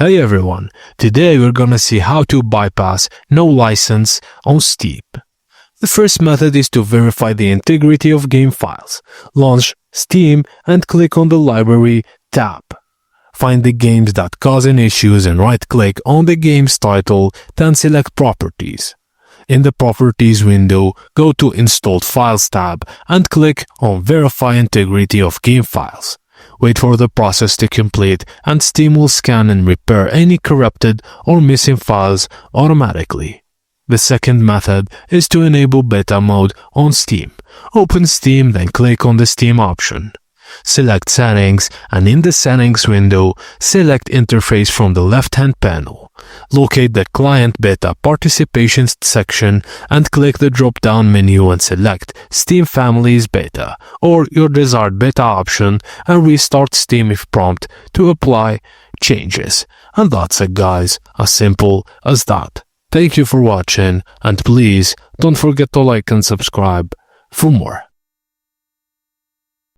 Hey everyone, today we're gonna see how to bypass no license on Steam. The first method is to verify the integrity of game files. Launch Steam and click on the Library tab. Find the games that cause any issues and right-click on the game's title, then select Properties. In the Properties window, go to Installed Files tab and click on Verify Integrity of Game Files. Wait for the process to complete and Steam will scan and repair any corrupted or missing files automatically. The second method is to enable beta mode on Steam. Open Steam, then click on the Steam option. Select Settings and in the Settings window, select Interface from the left-hand panel. Locate the Client Beta Participation section and click the drop-down menu and select Steam Families Beta or your desired beta option and restart Steam if prompt to apply changes. And that's it guys, as simple as that. Thank you for watching and please don't forget to like and subscribe for more.